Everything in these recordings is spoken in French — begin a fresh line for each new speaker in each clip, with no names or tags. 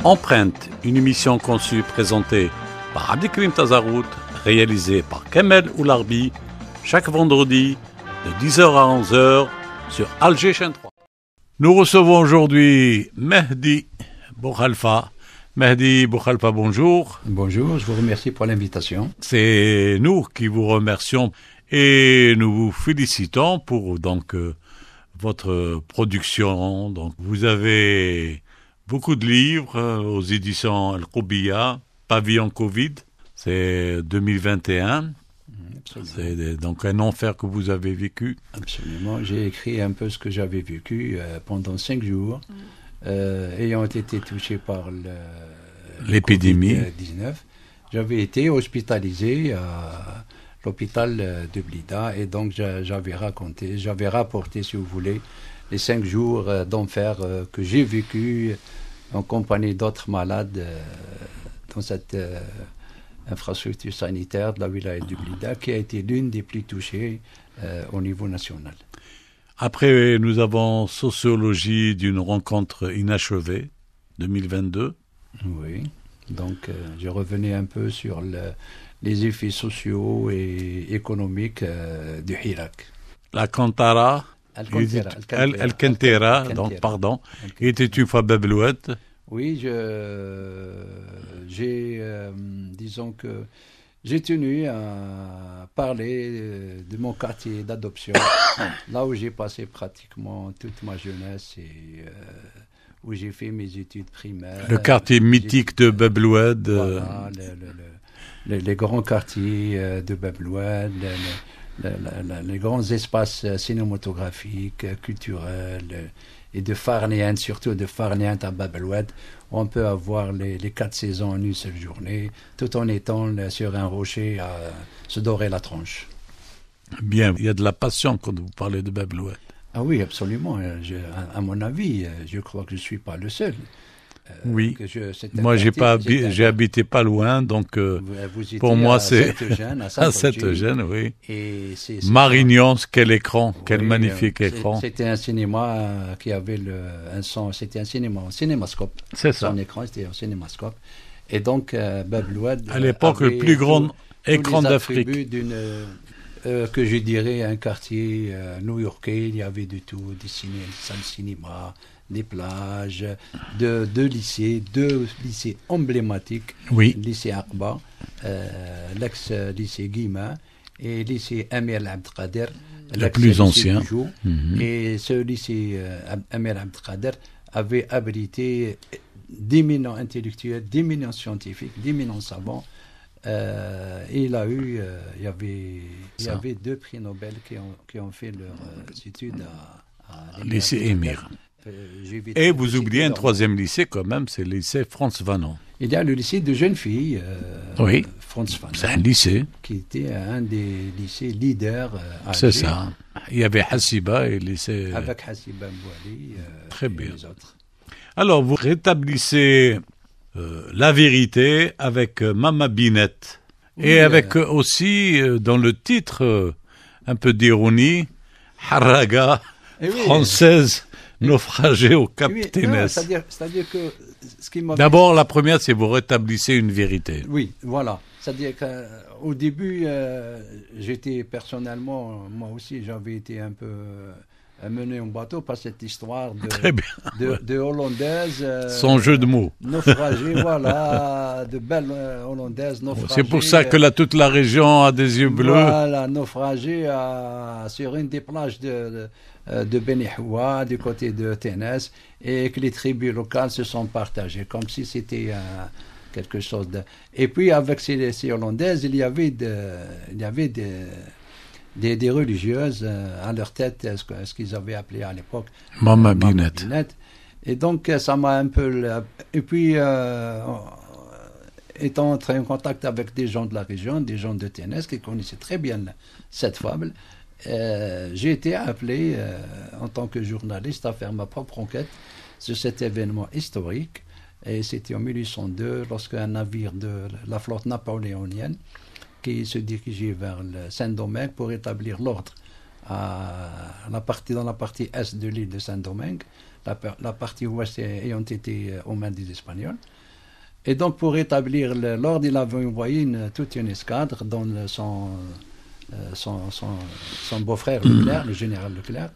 Empreinte, une émission conçue, présentée par Abdelkrim Tazarout, réalisée par Kamel Oularbi, chaque vendredi de 10h à 11h sur Alger Chaîne 3. Nous recevons aujourd'hui Mehdi Bouhalfa. Mehdi Bouhalfa, bonjour.
Bonjour, je vous remercie pour l'invitation.
C'est nous qui vous remercions et nous vous félicitons pour votre production. Donc, vous avez beaucoup de livres aux éditions Al-Qoubiya, Pavillon Covid, c'est 2021. Absolument. C'est donc un enfer que vous avez vécu.
Absolument, j'ai écrit un peu ce que j'avais vécu pendant 5 jours, ayant été touché par
l'épidémie
Covid-19. J'avais été hospitalisé à l'hôpital de Blida et donc j'avais rapporté, si vous voulez, les 5 jours d'enfer que j'ai vécu en compagnie d'autres malades dans cette infrastructure sanitaire de la wilaya de Blida, qui a été l'une des plus touchées au niveau national.
Après, nous avons Sociologie d'une rencontre inachevée, 2022.
Oui, donc je revenais un peu sur les effets sociaux et économiques du Hirak.
La Kantara, Al-Kantera, donc pardon, il était une fois Bablouette.
Oui, disons que j'ai tenu à parler de mon quartier d'adoption, là où j'ai passé pratiquement toute ma jeunesse et où j'ai fait mes études primaires.
Le quartier mythique de Babloued.
Voilà, les grands quartiers de Babloued, les grands espaces cinématographiques, culturels, et de Farniente, surtout de Farniente à Babloued, où on peut avoir les 4 saisons en une seule journée, tout en étant sur un rocher à se dorer la tronche.
Bien, il y a de la passion quand vous parlez de Babloued.
Ah oui, absolument. À mon avis, je crois que je ne suis pas le seul.
Oui, moi j'ai habité pas loin, donc pour moi c'est à Saint-Eugène, oui. Et Marignan, quel écran, quel magnifique écran.
C'était un cinéma qui avait un son, c'était un cinémascope.
C'est ça.
Son écran, c'était un cinémascope. Et donc Babloued
à l'époque le plus grand écran d'Afrique.
Que je dirais un quartier new-yorkais, il y avait du tout, des salles de cinéma, des plages, deux lycées emblématiques,
oui.
Lycée Aqba, l'ex-lycée Guillemin et lycée Amir Abdelkader,
le plus ancien.
Et ce lycée Amir Abdelkader avait abrité d'éminents intellectuels, d'éminents scientifiques, d'éminents savants. Et il y avait 2 prix Nobel qui ont fait leurs études à
lycée Émir. Et vous oubliez un 3e lycée quand même, c'est le lycée Frantz Fanon.
Il y a le lycée de jeunes filles,
oui,
Frantz Fanon.
C'est un lycée.
Qui était un des lycées leaders à
c'est ça. Il y avait Hassiba et le lycée...
Avec Hassiba Mbouali
très bien.
Et les autres.
Alors, vous rétablissez la vérité avec Mama Binette. Oui, et avec aussi, dans le titre, un peu d'ironie, Harraga, française, naufragée au Cap Ténès.
C'est-à-dire que ce qui m'a...
D'abord, la première, c'est vous rétablissez une vérité.
Oui, voilà. C'est-à-dire qu'au début, j'étais personnellement, moi aussi, j'avais été un peu... mené en bateau par cette histoire de Hollandaise.
Son jeu de mots.
Naufragée, voilà, de belles Hollandaises naufragées.
C'est pour ça que toute la région a des yeux bleus.
Voilà, naufragée sur une des plages de Beni Houa, du côté de Ténès, et que les tribus locales se sont partagées, comme si c'était quelque chose de... Et puis, avec ces Hollandaises, il y avait des religieuses à leur tête, ce qu'ils avaient appelé à l'époque
Mama Binette.
Et donc ça m'a un peu... Et puis étant entré en contact avec des gens de la région, des gens de Ténès qui connaissaient très bien cette fable, j'ai été appelé en tant que journaliste à faire ma propre enquête sur cet événement historique. Et c'était en 1802 lorsqu'un navire de la flotte napoléonienne qui se dirigeait vers le Saint-Domingue pour établir l'ordre dans la partie est de l'île de Saint-Domingue, la partie ouest ayant été aux mains des Espagnols. Et donc, pour rétablir l'ordre, il avait envoyé toute une escadre dont son beau-frère Leclerc, le général Leclerc.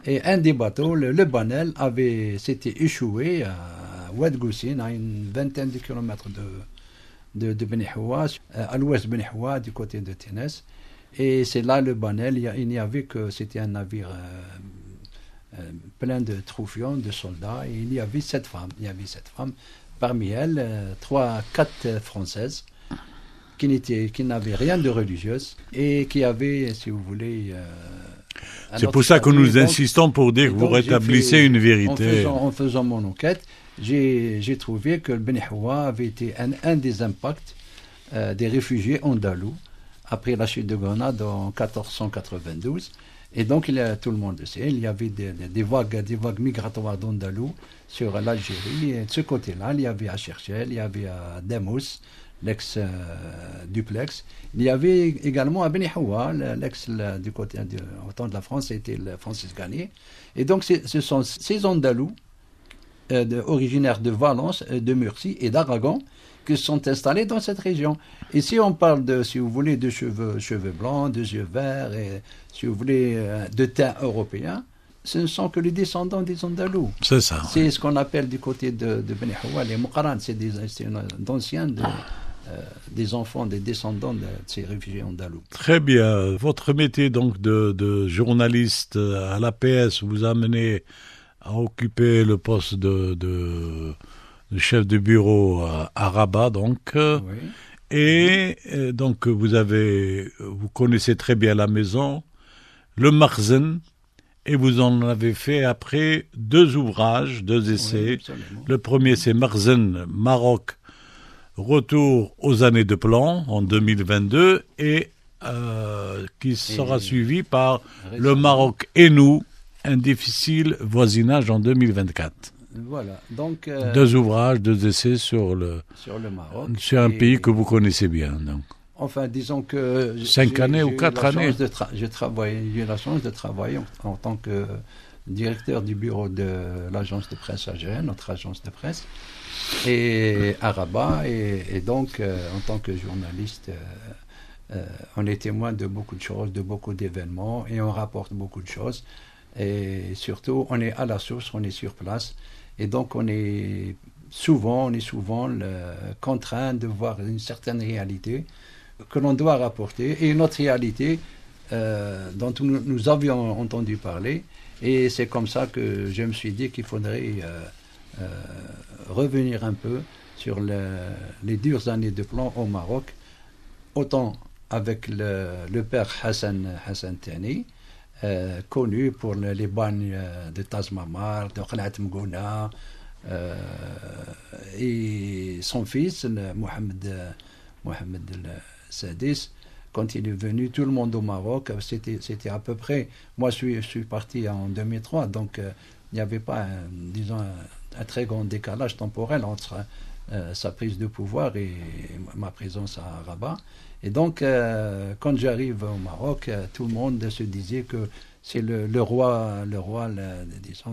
Et un des bateaux, le Banel, s'était échoué à Oued Goussine, à une vingtaine de kilomètres de Beni Houa, à l'ouest de Beni Houa, du côté de Ténès. Et c'est là le Banel, il n'y avait que, c'était un navire plein de troufions, de soldats, et il y avait 7 femmes. Il y avait 7 femmes. Parmi elles, 4 Françaises qui n'avaient rien de religieuse et qui avaient, si vous voulez...
c'est pour ça que nous insistons pour dire que vous rétablissez une vérité.
En faisant mon enquête, j'ai trouvé que le Beni Houa avait été un des impacts des réfugiés andalous après la chute de Grenade en 1492. Et donc, tout le monde le sait, il y avait des vagues migratoires d'Andalous sur l'Algérie. Et de ce côté-là, il y avait à Cherchel, il y avait à Demos, l'ex-duplex. Il y avait également à Beni Houa, l'ex du côté au temps de la France, c'était le Francis Garnier. Et donc, ce sont ces Andalous, originaires de Valence, de Murcie et d'Aragon, qui sont installés dans cette région. Et si on parle si vous voulez, de cheveux blancs, de yeux verts, et si vous voulez, de teint européen, ce ne sont que les descendants des Andalous.
C'est ça.
C'est ce qu'on appelle du côté de Beni Houa les Mouqaran, c'est d'anciens, des enfants, des descendants de ces réfugiés andalous.
Très bien. Votre métier donc de journaliste à l'APS vous a amené à occuper le poste de chef de bureau à Rabat, donc.
Oui.
Et donc vous connaissez très bien la maison, le Marzen, et vous en avez fait après 2 ouvrages, 2 essais.
Oui,
le premier, c'est Marzen, Maroc, retour aux années de plan en 2022, et qui sera suivi par le Maroc et nous, un difficile voisinage en 2024.
Voilà, donc
2 ouvrages, 2 essais sur le
Maroc.
C'est un pays que vous connaissez bien, donc.
Enfin, disons que
5 années ou 4 années.
J'ai eu la chance de travailler en tant que directeur du bureau de l'agence de presse AGN, notre agence de presse, et à Rabat, et donc en tant que journaliste, on est témoin de beaucoup de choses, de beaucoup d'événements, et on rapporte beaucoup de choses. Et surtout, on est à la source, on est sur place. Et donc, on est souvent contraint de voir une certaine réalité que l'on doit rapporter. Et une autre réalité dont nous avions entendu parler. Et c'est comme ça que je me suis dit qu'il faudrait revenir un peu sur les dures années de plan au Maroc. Autant avec le père Hassan Tani, connu pour les bagnes de Tazmamar, de Khalat Mgouna, et son fils, Mohamed Sadis, quand il est venu, tout le monde au Maroc, c'était à peu près... Moi, je suis parti en 2003, donc il n'y avait pas, disons, un très grand décalage temporel entre sa prise de pouvoir et ma présence à Rabat. Et donc, quand j'arrive au Maroc, tout le monde se disait que c'est le roi, disons,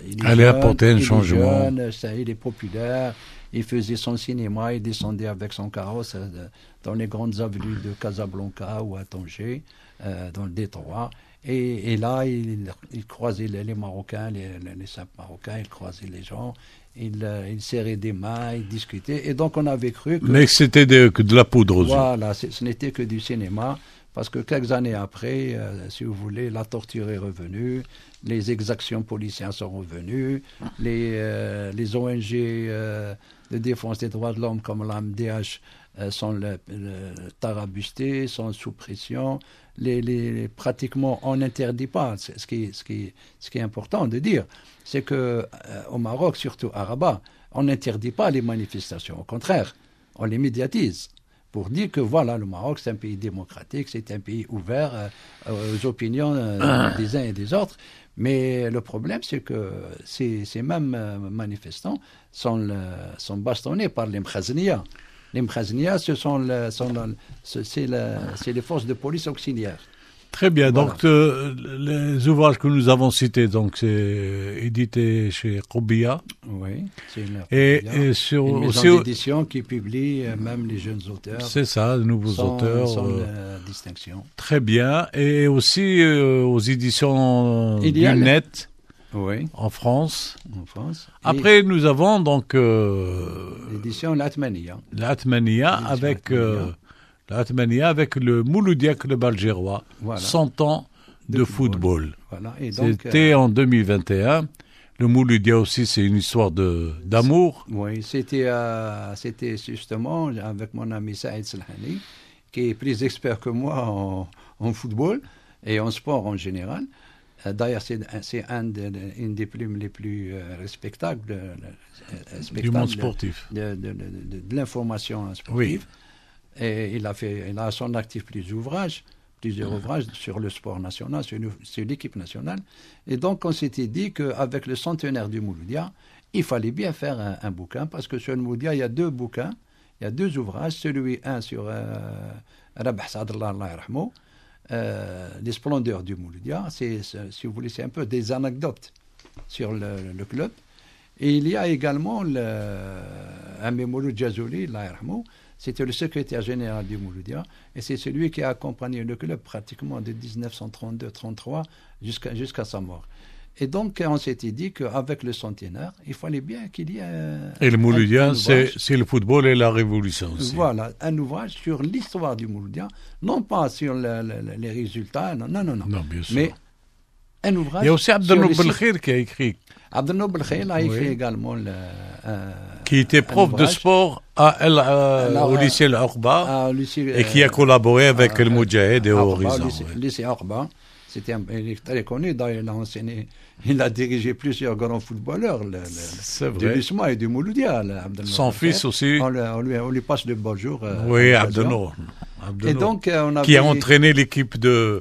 il
allait apporter un changement.
Il est populaire, il faisait son cinéma, il descendait avec son carrosse dans les grandes avenues de Casablanca ou à Tanger, dans le détroit. Et là, il croisait les Marocains, les simples Marocains, il croisait les gens. Il serrait des mains, il discutait. Et donc, on avait cru que...
Mais c'était que de la poudre aux yeux.
Voilà, ce n'était que du cinéma. Parce que quelques années après, si vous voulez, la torture est revenue, les exactions policières sont revenues, les ONG de défense des droits de l'homme comme l'AMDH sont tarabustées, sont sous pression. Pratiquement, on n'interdit pas. Ce qui est important de dire, c'est qu'au Maroc, surtout à Rabat, on n'interdit pas les manifestations. Au contraire, on les médiatise pour dire que voilà, le Maroc, c'est un pays démocratique, c'est un pays ouvert aux opinions des uns et des autres. Mais le problème, c'est que ces mêmes manifestants sont bastonnés par les Mkhazniya. Les Mkhazniya, c'est les forces de police auxiliaires.
Très bien.
Voilà.
Donc, les ouvrages que nous avons cités, donc c'est édité chez Koubiya.
Oui, c'est une
Et sur
une
aussi,
maison d'édition qui publie même les jeunes auteurs
c'est ça, de nouveaux auteurs.
sans distinction.
Très bien. Et aussi aux éditions
Il
du
y a
Net
Oui,
en France.
en France.
Après, nous avons donc
L'édition L'Atmania.
l'Atmania avec le Mouloudia Club algérois.
Voilà.
100 ans de football.
Voilà. Et donc,
C'était en 2021. Le Mouloudia aussi, c'est une histoire d'amour.
oui, c'était justement avec mon ami Saïd Selhani, qui est plus expert que moi en football et en sport en général. D'ailleurs, c'est une des plumes les plus respectables
Du monde sportif.
de l'information sportive.
Oui.
Et il a à son actif plusieurs ouvrages sur le sport national, sur l'équipe nationale. Et donc, on s'était dit qu'avec le centenaire du Mouloudia, il fallait bien faire un bouquin, parce que sur le Mouloudia, il y a 2 bouquins, il y a 2 ouvrages. Un sur Rabah Sadrullah, Allah yarhamou, les splendeurs du Mouloudia. Si vous voulez, c'est un peu des anecdotes sur le club. Et il y a également Ami Mouloud Jazouli, Allah yarhamou. C'était le secrétaire général du Mouloudia, et c'est celui qui a accompagné le club pratiquement de 1932-33 jusqu'à sa mort. Et donc, on s'était dit qu'avec le centenaire, il fallait bien qu'il y ait
et le Mouloudia,
un
c'est le football et la révolution aussi.
Voilà, un ouvrage sur l'histoire du Mouloudia, non pas sur les résultats, non,
bien sûr.
mais un ouvrage.
Il y a aussi Abdelnour Belkhir qui a écrit.
Abdelnour Belkhir a écrit également
qui était prof de sport au lycée Al-Oqba et qui a collaboré avec le Moudjahid et Horizon.
Lycée Oqba, il est très connu, d'ailleurs il a dirigé plusieurs grands footballeurs de l'Isma et du Mouloudia.
Son fils aussi.
On lui passe le bonjour.
Oui, Abdelnour.
Et donc,
qui a entraîné l'équipe de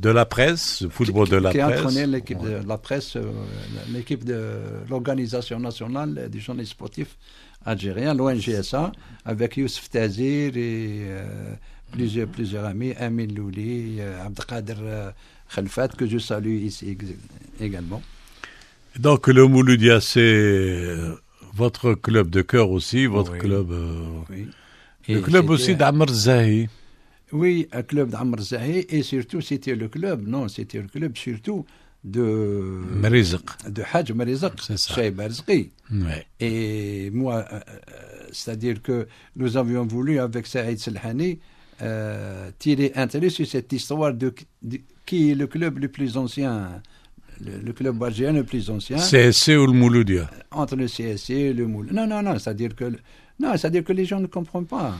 la presse, le football de la presse.
Qui a entraîné l'équipe de la presse, l'équipe de l'Organisation nationale des journalistes sportifs algériens, l'ONGSA, avec Youssef Tazir et plusieurs amis, Amin Louli, Abdelkader Khalfat, que je salue ici également.
Donc le Mouloudia, c'est votre club de cœur aussi, votre club.
Oui.
Le club aussi d'Amr Zahi.
Oui, un club d'Amr Zahi, et surtout c'était le club surtout de Hadj Marizq, Cheikh Barzqi.
Ouais.
Et moi, c'est-à-dire que nous avions voulu avec Saïd Selhani tirer intérêt sur cette histoire de qui est le club le plus ancien, le club algérien le plus ancien.
CSC ou le Mouloudia?
Entre le CSC et le Mouloudia. Non, c'est-à-dire que les gens ne comprennent pas.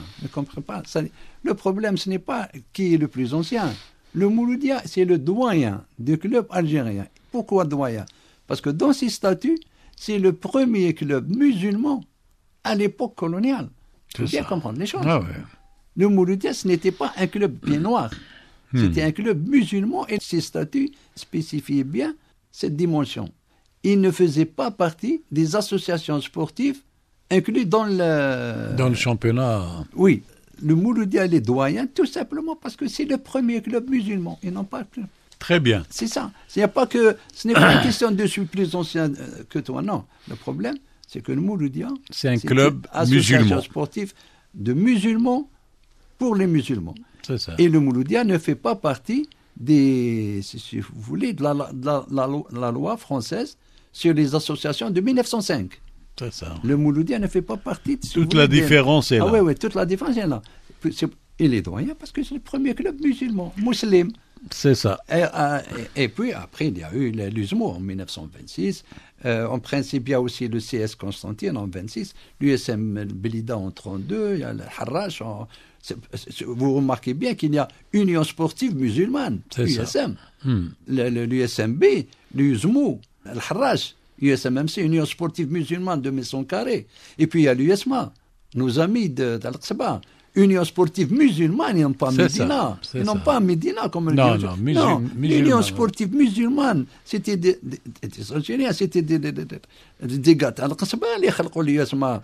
Le problème, ce n'est pas qui est le plus ancien. Le Mouloudia, c'est le doyen du club algérien. Pourquoi doyen? Parce que dans ses statuts, c'est le premier club musulman à l'époque coloniale. Il faut bien comprendre les choses.
Ah ouais.
Le Mouloudia, ce n'était pas un club bien noir. C'était un club musulman, et ses statuts spécifiaient bien cette dimension. Il ne faisait pas partie des associations sportives inclus dans le
championnat.
Oui, le Mouloudia est doyen tout simplement parce que c'est le premier club musulman et non pas plus.
Très bien.
C'est ça. Ce n'est pas une question de je suis plus ancien que toi, non. Le problème, c'est que le Mouloudia,
c'est un club musulman
sportif de musulmans pour les musulmans.
C'est ça.
Et le Mouloudia ne fait pas partie si vous voulez, de la loi française sur les associations de 1905.
C'est ça.
Le Mouloudia ne fait pas partie de
toute la différence est là.
Ah oui, toute la différence est là. Il est doyen parce que c'est le premier club musulman, musulman.
C'est ça.
Et puis après, il y a eu l'USMO en 1926. En principe, il y a aussi le CS Constantine en 26, l'USM Belida en 32, il y a le Harrach vous remarquez bien qu'il y a Union Sportive Musulmane, l'USM, l'USMB, l'USMO, le Harrach, USMMC, Union Sportive Musulmane de Maison Carré. Et puis il y a l'USMA, nos amis d'Al-Qsba. Union Sportive Musulmane, ils n'ont pas Médina. Ils n'ont pas Médina comme
non,
l'Union Sportive Musulmane, c'était des Algériens, c'était des gars d'Al-Qsba qui ont créé l'USMA.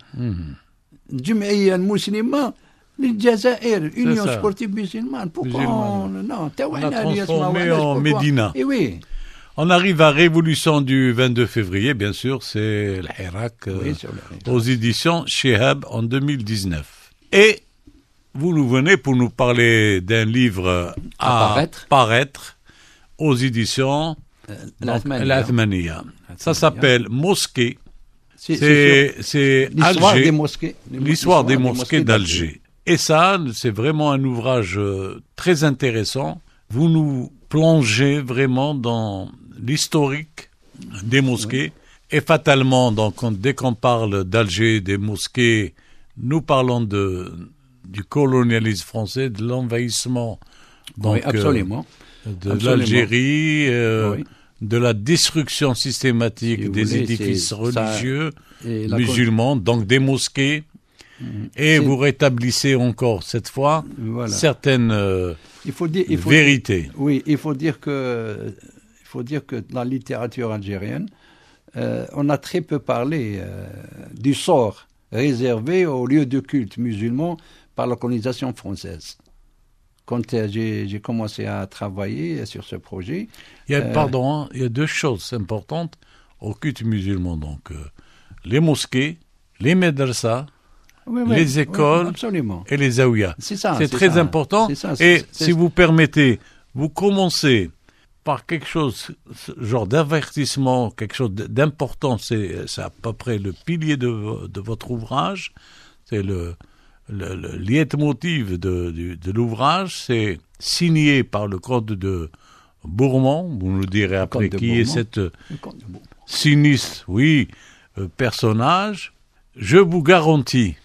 الجمعية المسلمة الجزائر Union
ça.
sportive musulmane. Pourquoi
Musulmane.
non
On l'a transformé en Médina.
Et oui.
On arrive à Révolution du 22 février, bien sûr, c'est le Hirak
Oui, sur le Hirak.
aux éditions Shihab en 2019. Et vous nous venez pour nous parler d'un livre à paraître aux éditions L'Athmaniya. Ça s'appelle Mosquée. C'est
l'histoire
Alger,
des mosquées.
l'histoire des mosquées d'Alger. Et ça, c'est vraiment un ouvrage très intéressant. Vous nous plongez vraiment dans l'historique des mosquées. Oui. Et fatalement, donc, dès qu'on parle d'Alger, des mosquées, nous parlons du colonialisme français, de l'envahissement donc,
oui, absolument.
De
absolument.
l'Algérie,
Oui.
de la destruction systématique des édifices religieux musulmans, donc des mosquées. Et vous rétablissez encore, cette fois, certaines vérités.
Oui, il faut dire que dans la littérature algérienne, on a très peu parlé du sort réservé aux lieux de culte musulmans par la colonisation française. Quand j'ai commencé à travailler sur ce projet...
il y a deux choses importantes au culte musulman. Donc, les mosquées, les médrasas, les écoles et les zaouïas. C'est très important. Si vous permettez, vous commencez par quelque chose, genre d'avertissement, quelque chose d'important. C'est à peu près le pilier de votre ouvrage. C'est le leitmotiv de l'ouvrage. C'est signé par le comte de Bourmont. Vous nous direz après qui est cette sinistre, personnage. Je vous garantis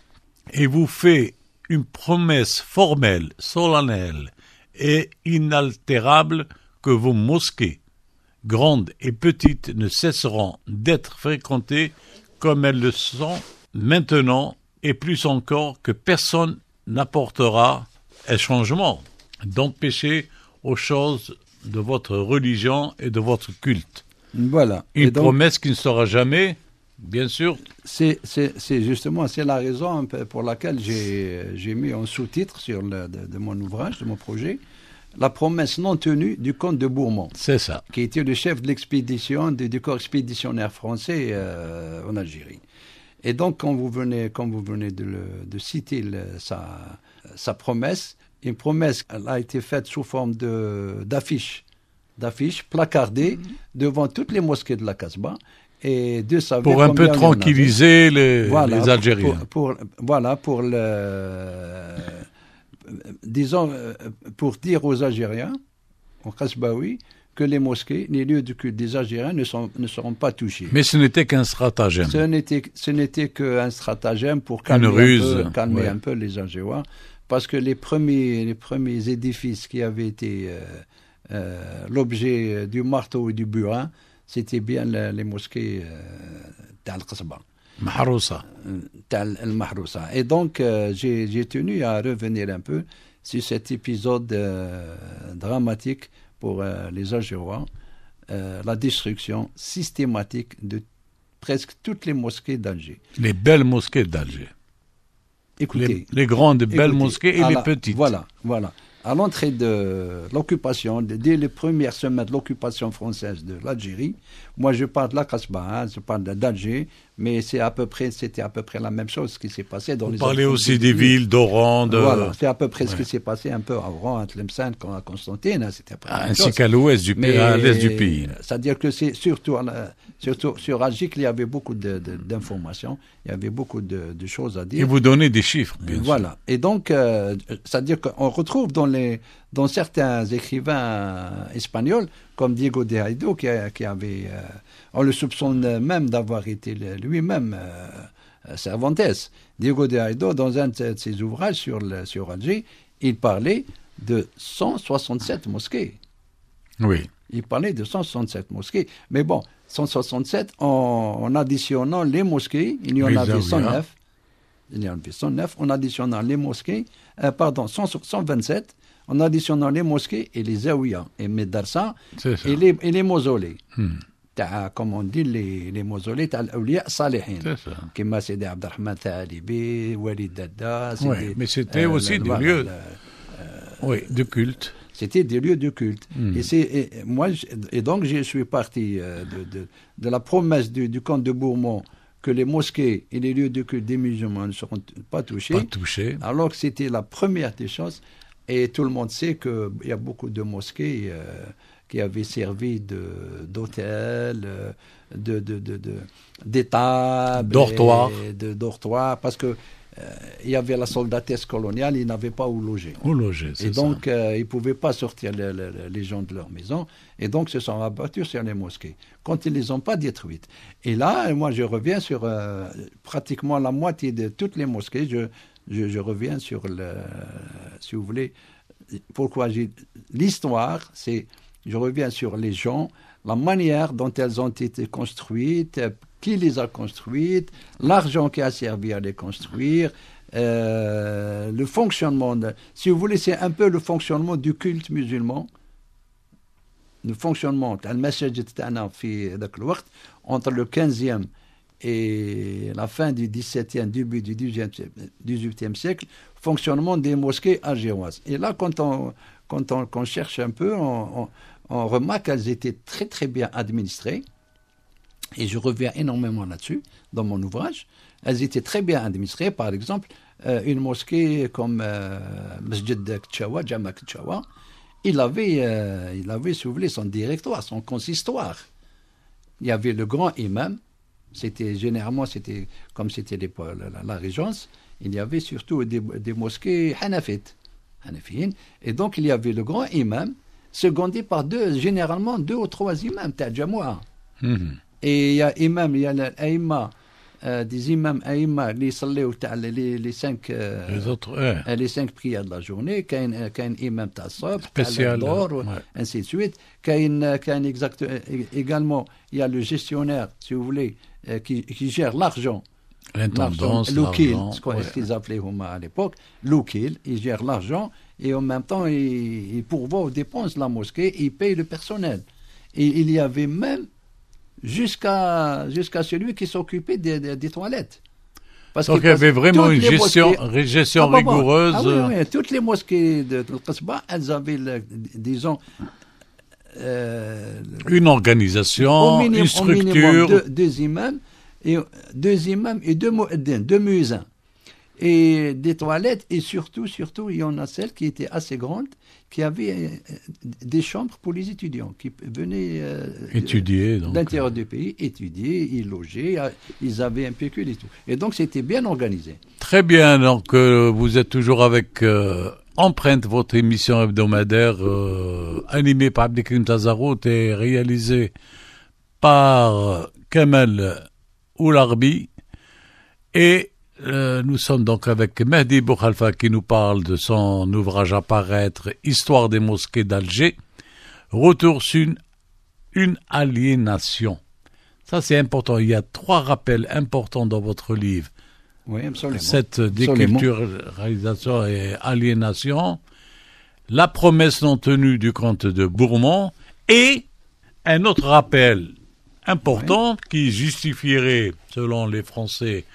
et vous fais une promesse formelle, solennelle et inaltérable que vos mosquées, grandes et petites, ne cesseront d'être fréquentées comme elles le sont maintenant, et plus encore que personne n'apportera un changement, d'empêcher aux choses de votre religion et de votre culte.
Voilà.
Une promesse qui ne sera jamais, bien sûr.
C'est justement, c'est la raison pour laquelle j'ai mis un sous-titre de mon ouvrage, de mon projet, la promesse non tenue du comte de Bourmont.
C'est ça.
Qui était le chef de l'expédition, du corps expéditionnaire français en Algérie. Et donc, quand vous venez de citer sa promesse, une promesse elle a été faite sous forme d'affiches placardées devant toutes les mosquées de la Casbah. Et Dieu savait
pour un peu tranquilliser les Algériens.
Pour dire aux Algériens, aux Casbaoui, que les mosquées, les lieux de culte des Algériens ne seront pas touchés.
Mais ce n'était qu'un stratagème.
Ce n'était qu'un stratagème pour calmer un peu les Algérois, parce que les premiers édifices qui avaient été l'objet du marteau et du burin, c'était bien les mosquées d'Al-Qasba.
Mahrousa.
Et donc, j'ai tenu à revenir un peu sur cet épisode dramatique pour les Algérois, la destruction systématique de presque toutes les mosquées d'Alger.
Les belles mosquées d'Alger.
Écoutez.
Les grandes belles mosquées et les petites.
Voilà. À l'entrée de l'occupation, dès les premières semaines de l'occupation française de l'Algérie, moi je parle de la Casbah, je parle d'Alger, mais c'était à peu près la même chose qui s'est passé dans les...
Vous parlez aussi des villes d'Oran,
Voilà, c'est à peu près ce qui s'est passé un peu à Oran, à Tlemcen, à Constantine, c'était
ainsi qu'à l'ouest du pays, à l'est du pays.
C'est-à-dire que c'est surtout sur Alger qu'il y avait beaucoup d'informations, il y avait beaucoup de choses à dire.
Et vous donnez des chiffres, bien sûr.
Voilà, et donc, c'est-à-dire qu'on retrouve dans certains écrivains espagnols, comme Diego de Aydo, qui avait... on le soupçonne même d'avoir été lui-même Cervantes. Diego de Aydo, dans un de ses ouvrages sur Alger, il parlait de 167 mosquées.
Oui.
Il parlait de 167 mosquées. Mais bon, 167, en additionnant les mosquées, il y en avait 109. Il y en avait 109, en additionnant les mosquées, 127, en additionnant les mosquées et les zaouïas, et médarsas, et les mausolées. comme on dit, les mausolées al-awliya salihin.
C'est ça.
Comme Sidi Abdelrahman Thalibi, Walid Dada.
Oui, mais c'était aussi des lieux de culte.
C'était des lieux de culte.
Mm.
Et donc, je suis parti de la promesse du comte de Bourmont que les mosquées et les lieux de culte des musulmans ne seront pas touchés.
Pas touchés.
Alors que c'était la première des choses. Et tout le monde sait qu'il y a beaucoup de mosquées qui avaient servi d'hôtels, d'étables, dortoirs, parce que il y avait la soldatesque coloniale, ils n'avaient pas où loger.
C'est
et donc, ils ne pouvaient pas sortir les gens de leur maison. Et donc, se sont abattus sur les mosquées, quand ils ne les ont pas détruites. Et là, moi, je reviens sur pratiquement la moitié de toutes les mosquées. Je reviens sur, si vous voulez, pourquoi l'histoire, je reviens sur les gens, la manière dont elles ont été construites, qui les a construites, l'argent qui a servi à les construire, le fonctionnement. Si vous voulez, c'est un peu le fonctionnement du culte musulman. Le fonctionnement, entre le 15e et la fin du 17e, début du 18e siècle, fonctionnement des mosquées algéroises. Et là, quand on cherche un peu, on remarque qu'elles étaient très très bien administrées. Et je reviens énormément là-dessus, dans mon ouvrage. Elles étaient très bien administrées. Par exemple, une mosquée comme Masjid Kchawa, Jama Kchawa, il avait, si vous voulez, son directoire, son consistoire. Il y avait le grand imam. Généralement, comme c'était la régence, il y avait surtout des mosquées hanafites. Et donc, il y avait le grand imam, secondé par généralement deux ou trois imams, Tajamoua. Et il y a l'Aïma, des imams Aïma, les cinq prières de la journée, qu'un imam Tassab,
spécial,
ainsi de suite. Également, il y a le gestionnaire, si vous voulez, qui gère l'argent.
L'intendance,
l'oukil, ce qu'ils appelaient à l'époque, l'oukil, il gère l'argent et en même temps, il pourvoit aux dépenses de la mosquée et il paye le personnel. Et il y avait même jusqu'à celui qui s'occupait des toilettes.
Donc il y avait vraiment une gestion rigoureuse.
Oui, toutes les mosquées de Qasba, elles avaient, disons,
une organisation, une structure.
Deux imams et deux mueddins, deux muezzins. Et des toilettes, et surtout, il y en a celles qui étaient assez grandes, qui avaient des chambres pour les étudiants, qui venaient
étudier
de l'intérieur du pays, étudier, y loger, ils avaient un pécule et tout. Et donc, c'était bien organisé.
Très bien, donc vous êtes toujours avec Empreinte, votre émission hebdomadaire animée par Abdelkrim Tazarout et réalisée par Kamel Oularbi. Et nous sommes donc avec Mehdi Boukhalfa qui nous parle de son ouvrage à paraître Histoire des mosquées d'Alger, retour sur une aliénation. Ça c'est important, il y a 3 rappels importants dans votre livre.
Oui, absolument.
Cette déculturalisation et aliénation, la promesse non tenue du comte de Bourmont et un autre rappel important qui justifierait, selon les Français,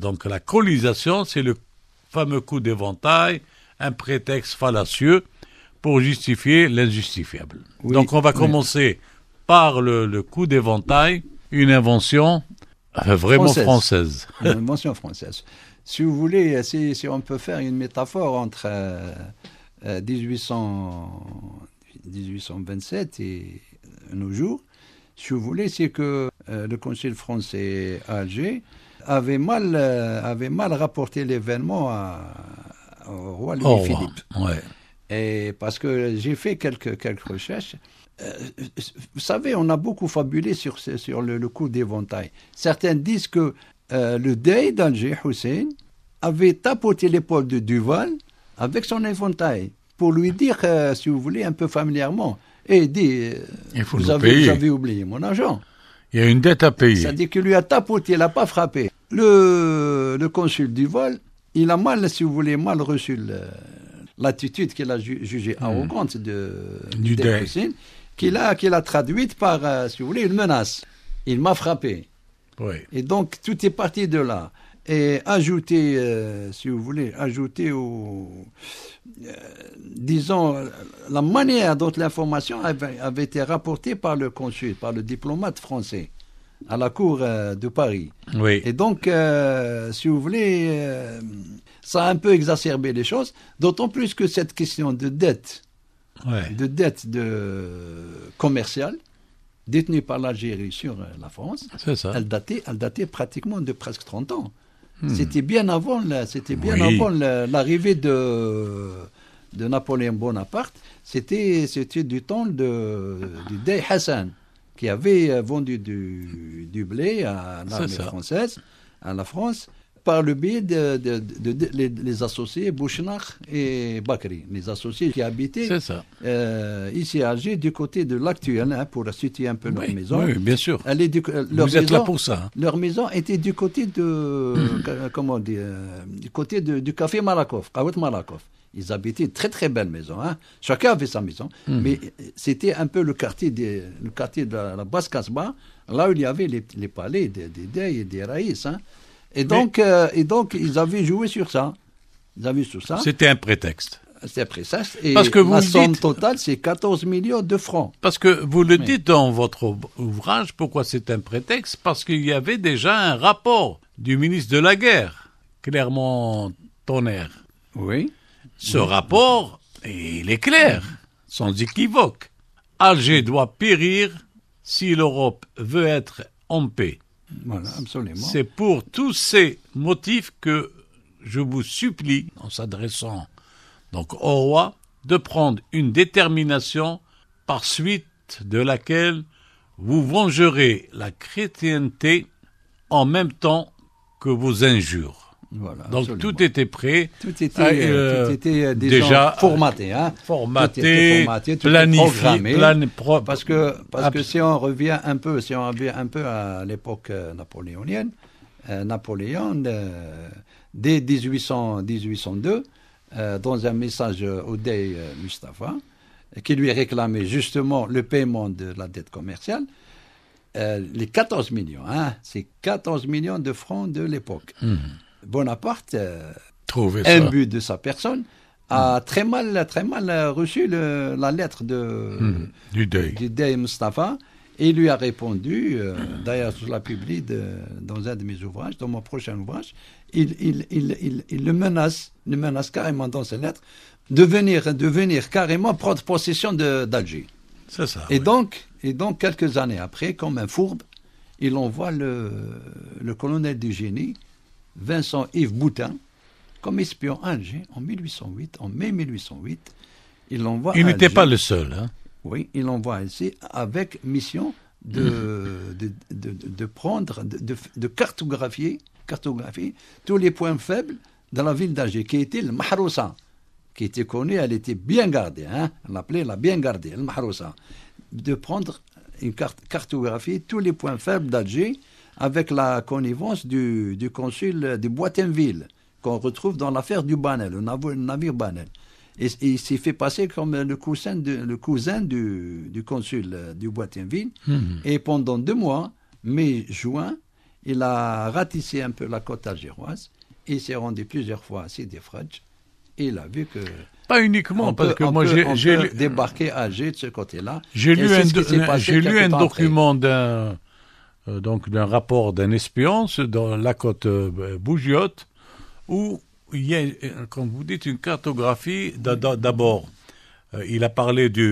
donc la colonisation, c'est le fameux coup d'éventail, un prétexte fallacieux pour justifier l'injustifiable. Oui, donc on va commencer par le coup d'éventail, une invention vraiment française.
Une invention française. Si vous voulez, si on peut faire une métaphore entre 1827 et nos jours, si vous voulez, c'est que le consul français à Alger avait mal rapporté l'événement au roi Louis-Philippe.
Ouais.
Et parce que j'ai fait quelques recherches. Vous savez, on a beaucoup fabulé sur le coup d'éventail. Certains disent que le dey d'Alger, Hussein, avait tapoté l'épaule de Duval avec son éventail pour lui dire, si vous voulez, un peu familièrement, dit, vous avez oublié mon argent.
Il y a une dette à payer.
C'est-à-dire qu'il lui a tapoté, il n'a pas frappé. Le consul Duval, il a mal, si vous voulez, mal reçu l'attitude qu'il a jugée arrogante du Hussein, qu'il a traduite par, si vous voulez, une menace. Il m'a frappé.
Oui.
Et donc, tout est parti de là. Et ajouter, si vous voulez, disons, la manière dont l'information avait été rapportée par le consul, par le diplomate français, à la cour de Paris.
Oui.
Et donc, si vous voulez, ça a un peu exacerbé les choses, d'autant plus que cette question de dette, commerciale, détenue par l'Algérie sur la France,
c'est ça.
Elle datait pratiquement de presque 30 ans. C'était bien avant, l'arrivée de Napoléon Bonaparte. C'était du temps du Dey Hassan, qui avait vendu du blé à l'armée française, à la France, par le biais les associés Bouchnach et Bakri, les associés qui habitaient ici à Alger, du côté de l'actuel, pour situer un peu leur maison.
Oui, bien sûr.
Vous
êtes là pour ça.
Leur maison était du côté du côté du café Malakoff, Kawet Malakoff. Ils habitaient une très très belle maison. Chacun avait sa maison, mais c'était un peu le quartier de la basse Casbah, là où il y avait les palais des Dey et des Raïs. Et donc, ils avaient joué sur ça.
C'était un prétexte.
C'était un prétexte. Et
parce que
la somme totale, c'est 14 millions de francs.
Parce que vous le dites dans votre ouvrage, pourquoi c'est un prétexte? Parce qu'il y avait déjà un rapport du ministre de la Guerre, Clermont-Tonnerre.
Oui.
Ce rapport, il est clair, sans équivoque. Alger doit périr si l'Europe veut être en paix.
Voilà, absolument.
C'est pour tous ces motifs que je vous supplie, en s'adressant donc au roi, de prendre une détermination par suite de laquelle vous vengerez la chrétienté en même temps que vos injures.
Voilà,
donc
absolument.
Tout était prêt.
Tout était déjà formaté.
Formaté, planifié.
Parce que si on revient un peu à l'époque napoléonienne, Napoléon, dès 1802, dans un message au Dey Mustapha, qui lui réclamait justement le paiement de la dette commerciale, les 14 millions, c'est 14 millions de francs de l'époque. Bonaparte, imbu de sa personne, a très mal reçu la lettre du Dey Mustapha, et il lui a répondu, d'ailleurs je la publie dans un de mes ouvrages, dans mon prochain ouvrage, il le menace carrément dans ses lettres de venir carrément prendre possession d'Alger.
C'est ça.
Et donc, quelques années après, comme un fourbe, il envoie le colonel du génie, Vincent-Yves Boutin, comme espion à Alger en mai 1808. Il
n'était pas le seul.
Oui, il l'envoie ici avec mission de prendre, de cartographier tous les points faibles de la ville d'Alger, qui était le Mahrousa, qui était connue, elle était bien gardée, on l'appelait la bien gardée, le Mahrousa, de prendre une cartographie tous les points faibles d'Alger, avec la connivence du consul de Boitainville, qu'on retrouve dans l'affaire du Banel, le navire Banel. Et il s'est fait passer comme le cousin du consul du Boitainville. Et pendant 2 mois, mai-juin, il a ratissé un peu la côte algéroise. Il s'est rendu plusieurs fois à Sidi Fradj. Et il a vu que...
Pas uniquement, parce que moi j'ai
débarqué à Alger de ce côté-là.
J'ai lu un document d'un rapport d'un espion dans la côte Bougiotte, où il y a, comme vous dites, une cartographie. D'abord, il a parlé du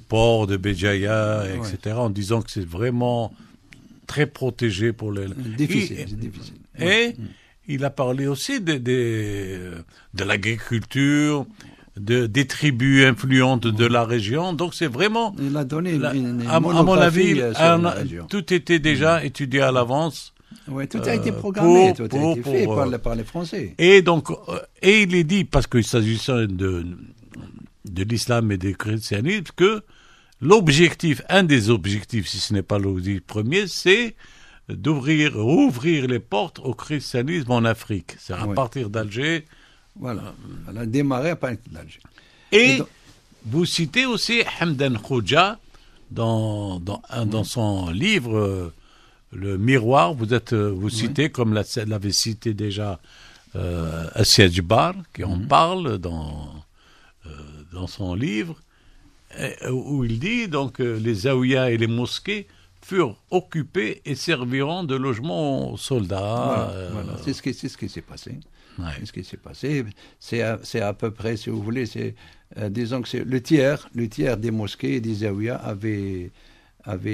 port de Béjaïa, etc., en disant que c'est vraiment très protégé pour les...
Difficile.
Et il a parlé aussi de l'agriculture, des tribus influentes de la région. Donc c'est vraiment...
Il a donné
à mon avis,
sur la région.
Tout était déjà étudié à l'avance.
Oui, tout a été programmé, tout a été fait par les Français.
Et donc, il est dit, parce qu'il s'agissait de l'islam et du christianisme, que un des objectifs, si ce n'est pas l'objectif premier, c'est rouvrir les portes au christianisme en Afrique. C'est à partir d'Alger.
Voilà, elle a démarré à partir d'Alger.
Et vous citez aussi Hamdan Khoja dans son livre Le Miroir. Vous citez, comme l'avait cité déjà Assia Djibar, qui en parle dans son livre, où il dit donc les zaouïas et les mosquées furent occupés et serviront de logement aux soldats.
Voilà. C'est ce qui s'est passé.
Ouais.
C'est ce qui s'est passé. C'est à peu près, si vous voulez, disons que c'est le tiers des mosquées et des zaouïas avaient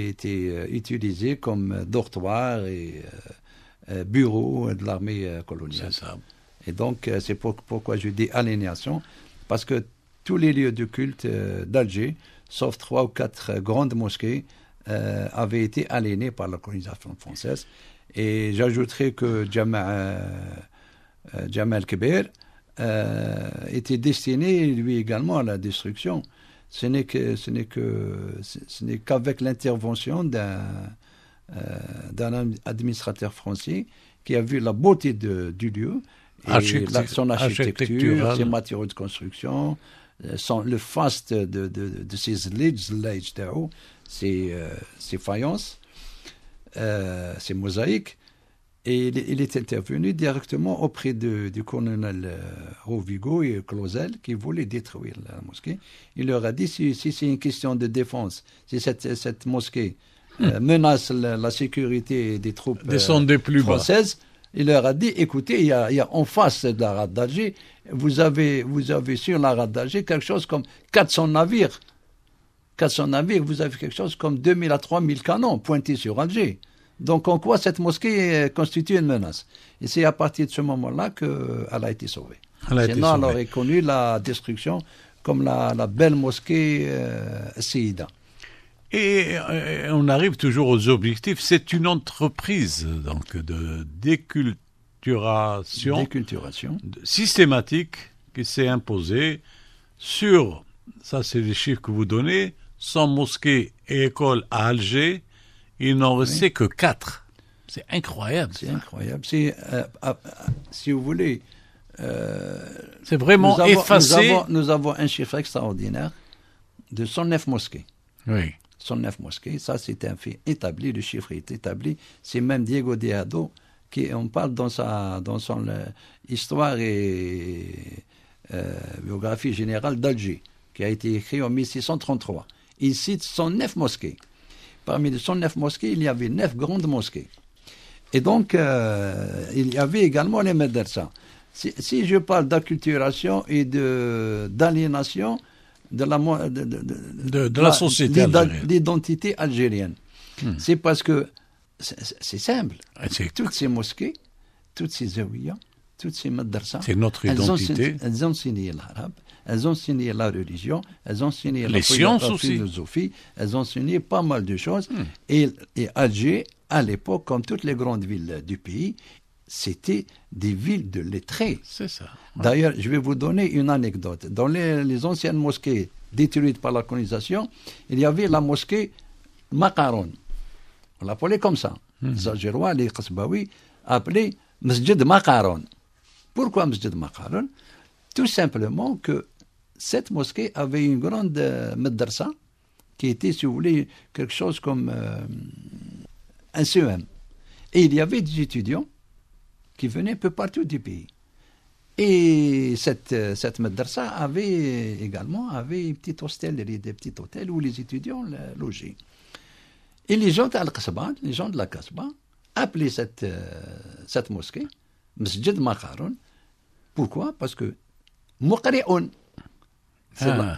été utilisés comme dortoirs et bureaux de l'armée coloniale.
C'est ça.
Et donc, c'est pourquoi je dis aliénation, parce que tous les lieux de culte d'Alger, sauf 3 ou 4 grandes mosquées, avaient été aliénés par la colonisation française. Et j'ajouterai que Jamal Kébir était destiné, lui également, à la destruction. Ce n'est qu'avec l'intervention d'un administrateur français qui a vu la beauté du lieu, et son architecture, ses matériaux de construction, le faste de ses ses faïences, ses mosaïques. Et il est intervenu directement auprès du colonel Rovigo et Clausel qui voulaient détruire la mosquée. Il leur a dit, si c'est une question de défense, si cette mosquée menace la sécurité des troupes françaises, il leur a dit, écoutez, il y a en face de la rade d'Alger, vous avez sur la rade d'Alger quelque chose comme 400 navires. 400 navires, vous avez quelque chose comme 2000 à 3000 canons pointés sur Alger. Donc, en quoi cette mosquée constitue une menace? Et c'est à partir de ce moment-là qu'elle a été sauvée. Sinon, elle aurait connu la destruction comme la belle mosquée Seyida.
Et on arrive toujours aux objectifs. C'est une entreprise donc de déculturation systématique qui s'est imposée sur, ça c'est les chiffres que vous donnez, 100 mosquées et écoles à Alger. Il n'en restait que 4. C'est incroyable.
C'est incroyable. Si vous voulez...
c'est vraiment effacé.
Nous avons un chiffre extraordinaire de 109 mosquées.
Oui.
109 mosquées, ça c'est un fait établi, le chiffre est établi. C'est même Diego Deado qui en parle dans son histoire et biographie générale d'Alger, qui a été écrit en 1633. Il cite 109 mosquées. Parmi les 109 mosquées, il y avait 9 grandes mosquées. Et donc, il y avait également les médersa. Si je parle d'acculturation et d'aliénation de
la société algérienne,
l'identité algérienne, c'est parce que c'est simple. Toutes ces mosquées, toutes ces zaouïas, toutes ces médersa,
c'est notre identité.
Elles ont enseigné l'arabe. Elles ont enseigné la religion, elles ont enseigné
la
philosophie, elles ont enseigné pas mal de choses. Et Alger, à l'époque, comme toutes les grandes villes du pays, c'était des villes de lettrés.
C'est ça.
Ouais. D'ailleurs, je vais vous donner une anecdote. Dans les anciennes mosquées détruites par la colonisation, il y avait la mosquée Makaron. On l'appelait comme ça. Les Algérois, les Kasbaouis, appelaient Masjid Makaron. Pourquoi Masjid Makaron? Tout simplement que cette mosquée avait une grande médersa qui était, si vous voulez, quelque chose comme un CEM. Et il y avait des étudiants qui venaient un peu partout du pays. Et cette médersa avait également une petite hostellerie, des petits hôtels où les étudiants logeaient. Et les gens de la Kasbah, appelaient cette mosquée Masjid Makaron. Pourquoi? Parce que Muqri'un,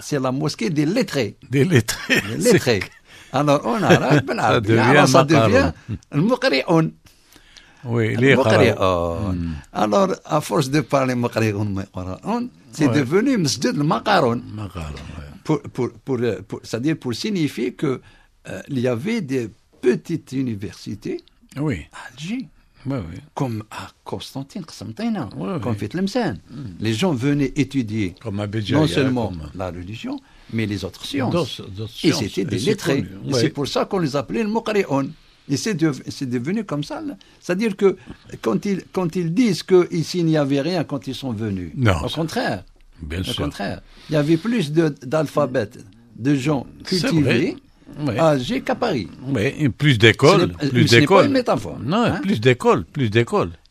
c'est la mosquée des lettrés.
Des lettrés.
Des lettrés. Alors, en arabe, ça devient Muqri'un.
Oui, les
Muqri'un. Alors, à force de parler Muqri'un, c'est devenu Masjid al-Maqaron. C'est-à-dire pour signifier qu'il y avait des petites universités à Alger. Comme à Constantine, comme Fitlemsen. Les gens venaient étudier non seulement la religion, mais les autres sciences. Et c'était des lettrés. Et c'est pour ça qu'on les appelait le Muqri'un. Et c'est devenu comme ça. C'est-à-dire que quand ils disent qu'ici il n'y avait rien quand ils sont venus, au contraire,
Bien
Au
sûr.
contraire, il y avait plus d'alphabet, de gens
C'est
cultivés
Ouais.
à Alger qu'à Paris.
Oui, et plus d'écoles,
Ce n'est pas une métaphore.
Non,
hein.
plus d'écoles.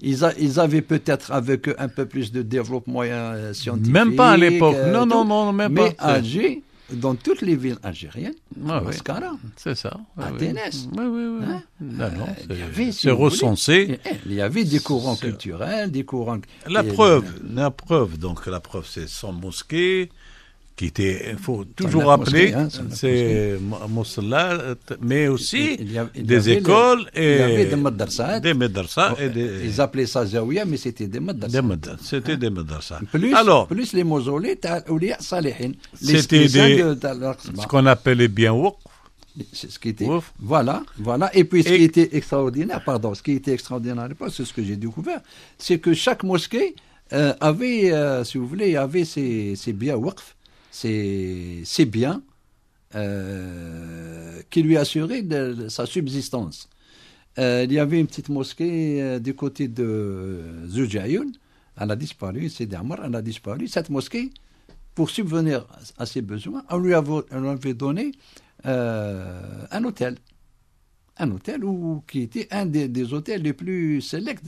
Ils avaient peut-être avec eux un peu plus de développement scientifique.
Même pas à l'époque. Non,
tout.
non, même
Mais
pas.
Alger, dans toutes les villes algériennes,
Ah, oui.
Mascara,
C'est ça.
Athénès.
Oui.
Hein?
Non,
Il y avait, si
c'est
vous voulez,
recensé.
il y avait des courants
C'est-
culturels, des courants...
La preuve, c'est son mosquée, qui était, il faut toujours
neuf
rappeler,
mosquées, hein, son neuf
c'est Moussalah, mais aussi
il y avait
des écoles
il y avait des
et
madrasat.
des médarsas et des...
Ils appelaient ça zawiya, mais c'était des madrasat.
C'était des médarsas.
Plus les mausolées, t'as Awliya Salihin.
C'était
saints
des-
Al-Aqsa.
ce qu'on appelait bien waqf.
C'est ce qui était.
Ouf.
Voilà. Et puis ce
Et-
qui était extraordinaire, à l'époque, c'est ce que j'ai découvert, c'est que chaque mosquée avait, si vous voulez, avait ses biens waqf, ses biens qui lui assuraient sa subsistance. Il y avait une petite mosquée du côté de Zoujayoun, elle a disparu, c'est Damar, elle a disparu. Cette mosquée, pour subvenir à ses besoins, on lui avait donné un hôtel. Un hôtel qui était un des hôtels les plus sélects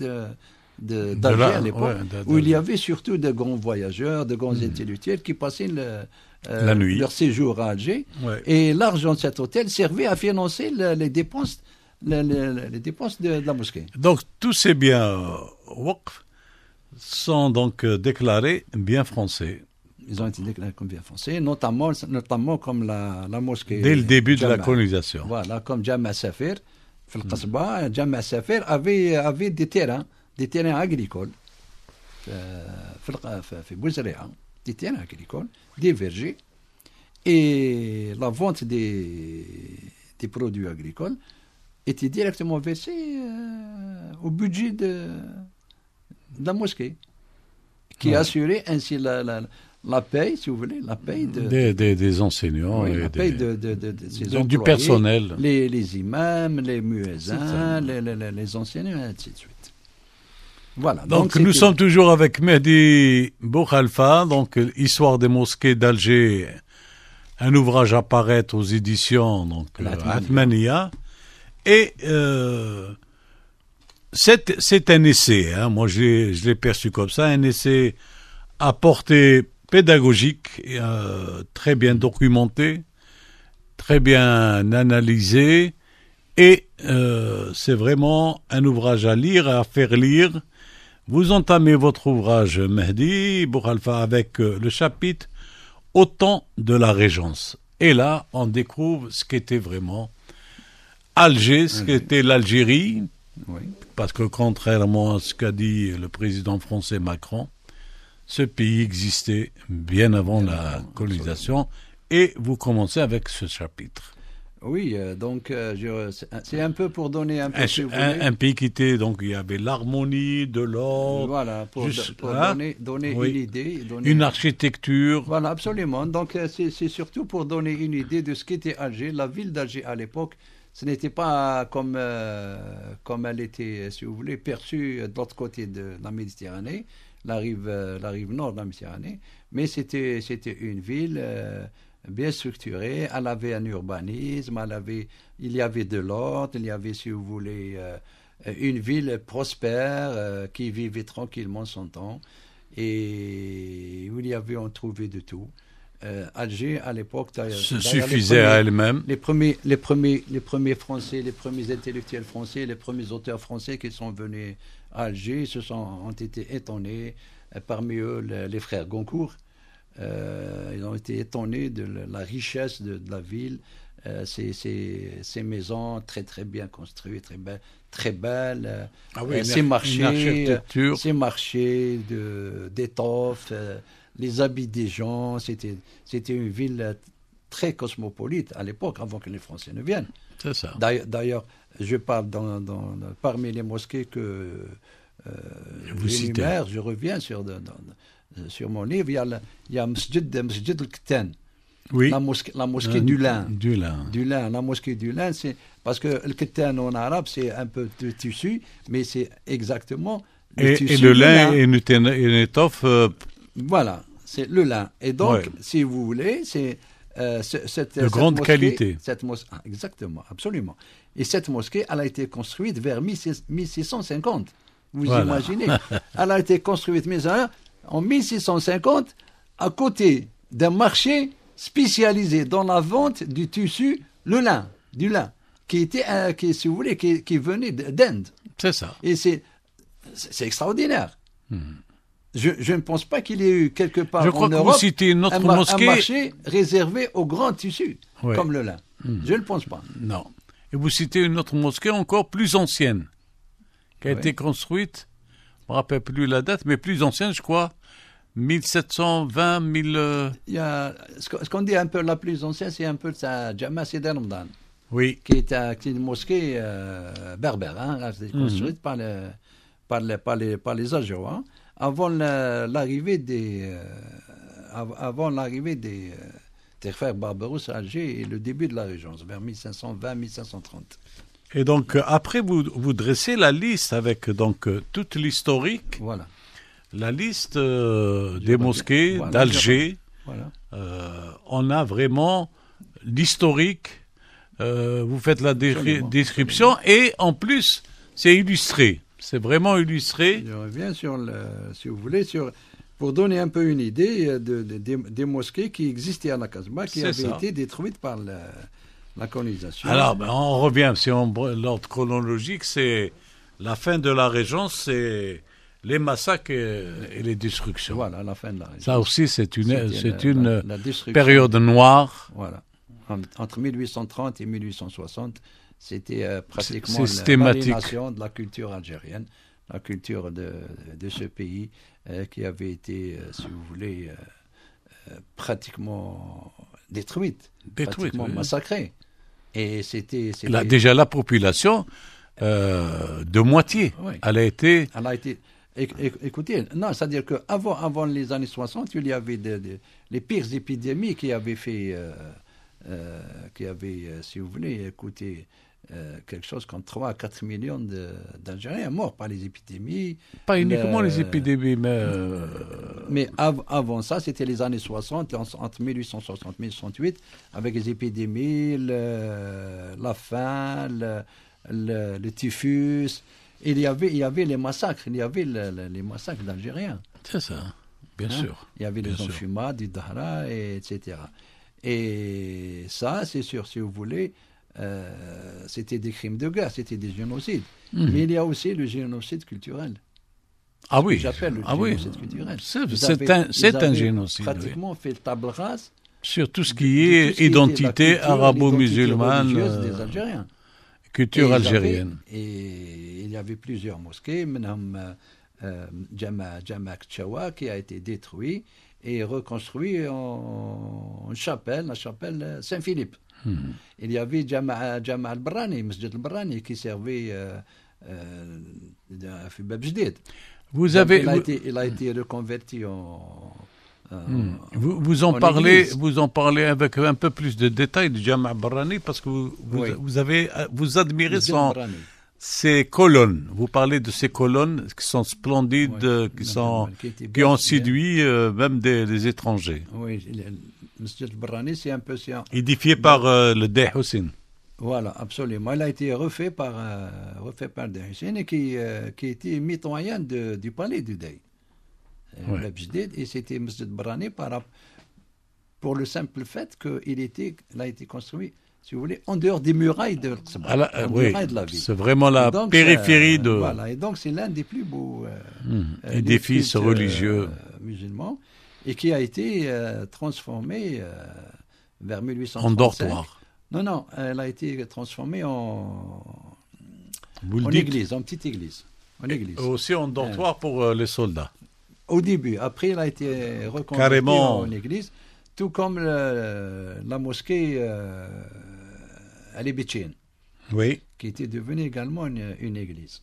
d'Alger à l'époque, où il y avait surtout de grands voyageurs, de grands intellectuels qui passaient
La nuit.
leur séjour à Alger.
Ouais.
Et l'argent de cet hôtel servait à financer les dépenses, les dépenses de la mosquée.
Donc, tous ces biens waqf sont donc déclarés biens français
Ils ont été déclarés comme bien français, notamment comme la mosquée.
dès le début de la
Jama.
colonisation.
Voilà, comme Jama Safir, Jama Safir avait des terrains agricoles, في بوزريعة, des terrains agricoles, des vergers, et la vente des produits agricoles était directement versée au budget de la mosquée, qui assurait ainsi la paye, si vous voulez, la paye
Des enseignants
oui,
et
la paye de ses
du
employés,
personnel.
les imams, les
C'est
muezzins,
ça.
les enseignants, et ainsi de suite. Voilà.
Donc nous sommes toujours avec Mehdi Boukhalifa, donc Histoire des mosquées d'Alger, un ouvrage à paraître aux éditions donc Athmania. Et c'est un essai, hein, moi je l'ai perçu comme ça, un essai à portée pédagogique, très bien documenté, très bien analysé, et c'est vraiment un ouvrage à lire, à faire lire. Vous entamez votre ouvrage, Mehdi Boukhalifa, avec le chapitre « Au temps de la Régence ». Et là, on découvre ce qu'était vraiment Alger, ce qu'était l'Algérie,
Oui.
parce que contrairement à ce qu'a dit le président français Macron, ce pays existait bien avant la colonisation, et vous commencez avec ce chapitre.
Oui, donc c'est un peu pour donner un peu, si vous voulez.
Un pays qui était, donc il y avait l'harmonie, de l'ordre,
Voilà, pour donner
oui.
une idée.
Une architecture.
Voilà, absolument. Donc c'est surtout pour donner une idée de ce qu'était Alger, la ville d'Alger à l'époque. Ce n'était pas comme elle était, si vous voulez, perçue de l'autre côté de la Méditerranée, la rive nord de la Méditerranée, mais c'était une ville bien structurée. Elle avait un urbanisme, il y avait de l'ordre, il y avait, si vous voulez, une ville prospère qui vivait tranquillement son temps et où on trouvait de tout. Alger, à l'époque,
se suffisait à elle-même.
Les premiers Français, les premiers intellectuels français, les premiers auteurs français qui sont venus à Alger ont été étonnés. Parmi eux, les frères Goncourt. Ils ont été étonnés de la richesse de la ville, ces maisons très très bien construites, très belles, ces marchés d'étoffes, les habits des gens. C'était une ville très cosmopolite à l'époque, avant que les Français ne viennent.
C'est ça.
D'ailleurs, je parle parmi les mosquées que j'énumère, je reviens sur mon livre, il y a Masjid al-Kettan,
Oui.
la mosquée du lin.
Du lin.
La mosquée du lin, c'est parce que le Kettan en arabe, c'est un peu de tissu, mais c'est exactement le tissu.
Et le lin est une étoffe.
Voilà. C'est le lin. Et donc,
Ouais.
si vous voulez, c'est cette
grande
mosquée,
qualité.
Exactement, absolument. Et cette mosquée, elle a été construite vers 1650. Vous
Voilà.
imaginez? Elle a été construite en 1650 à côté d'un marché spécialisé dans la vente du tissu, du lin, qui était, si vous voulez, qui venait d'Inde.
C'est ça.
Et c'est extraordinaire. Je ne pense pas qu'il y ait eu quelque part
Je crois
en
que
Europe
vous citez une autre
un
mosquée.
marché réservé aux grands tissus,
Ouais.
comme le lin. Je ne pense pas.
Non. Et vous citez une autre mosquée encore plus ancienne, qui a
Ouais.
été construite, je ne me rappelle plus la date, mais plus ancienne, je crois, 1720, 1000...
Il y a, ce qu'on dit un peu la plus ancienne, c'est un peu sa Jama Sidi Ramadan,
Oui,
qui est une mosquée berbère, hein, construite par les Algérois, avant l'arrivée des frères Barberousse à Alger et le début de la Régence, vers 1520-1530.
et donc après vous dressez la liste avec donc toute l'historique,
Voilà.
la liste
Je
des
vois
mosquées
bien. Voilà,
d'Alger.
Voilà.
On a vraiment l'historique, vous faites la
Absolument,
description et en plus c'est illustré, c'est vraiment illustré.
Je reviens si vous voulez, pour donner un peu une idée des mosquées qui existaient à la Casbah, qui
C'est
avaient
ça.
été détruites par la colonisation.
Alors on revient, si l'ordre chronologique, c'est la fin de la Régence, c'est les massacres et les destructions.
Voilà, la fin de la Régence.
Ça aussi c'est
C'était
une
la destruction.
période noire.
Voilà. Entre 1830 et 1860, c'était pratiquement
C'est systématique.
l'aliénation de la culture algérienne, la culture de ce pays qui avait été, si vous voulez, pratiquement détruite, pratiquement
Oui.
massacrée. Et c'était
Déjà la population de moitié,
Oui.
elle a été...
Elle a été. Écoutez, non, c'est-à-dire qu'avant les années 60, il y avait les pires épidémies qui avaient fait, si vous voulez, coûté quelque chose comme 3 à 4 millions d'Algériens morts par les épidémies.
Pas uniquement les épidémies,
Mais avant ça, c'était les années 60, entre 1860 et 1868, avec les épidémies, la faim, le typhus. Il y avait les massacres, les massacres d'Algériens.
c'est ça, bien sûr.
Il y avait
Bien
les
sûr.
Enfuma, du Dahra, etc. Et ça, c'est sûr, si vous voulez, c'était des crimes de guerre, c'était des génocides. Mais il y a aussi le génocide culturel.
Ah oui,
J'appelle le génocide culturel.
C'est un génocide.
Pratiquement fait table rase
Sur tout ce
de
qui est
tout ce qui était
identité
la culture,
arabo-musulmane,
l'identité religieuse des Algériens.
culture algérienne.
Et il y avait plusieurs mosquées, même Jama Kchawa, qui a été détruit et reconstruit en chapelle, la chapelle Saint-Philippe. Il y avait Jama al-Barrani, Masjid al-Barrani, qui servait à Bab Jdid.
Vous avez...
Il a été reconverti en...
Vous en parlez avec un peu plus de détails du Jama' Barrani parce que
Oui.
vous admirez
Masjid al-Barrani.
ces colonnes. Vous parlez de ces colonnes qui sont splendides,
Oui.
qui ont séduit même des étrangers.
Oui, Masjid al-Barrani, c'est un peu...
Édifié par le Dey Hussein.
Voilà, absolument. Il a été refait par Dey Hussein et qui était mitoyen du palais du Dey.
Ouais.
Bab Jdid, et c'était Masjid Barrani pour le simple fait qu'il a été construit, si vous voulez, en dehors des murailles de
Oui,
de la ville.
c'est vraiment la
Et donc,
périphérie de
Voilà, et donc c'est l'un des plus beaux
édifices
cultes,
religieux.
musulmans, et qui a été transformé vers 1835.
En dortoir.
Non, elle a été transformée en
Vous le dites.
église, en petite église. En église.
Aussi en dortoir pour les soldats.
Au début, après, elle a été reconvertie
Carrément.
en église, tout comme la mosquée Ali Bitchin,
Oui.
qui était devenue également une église.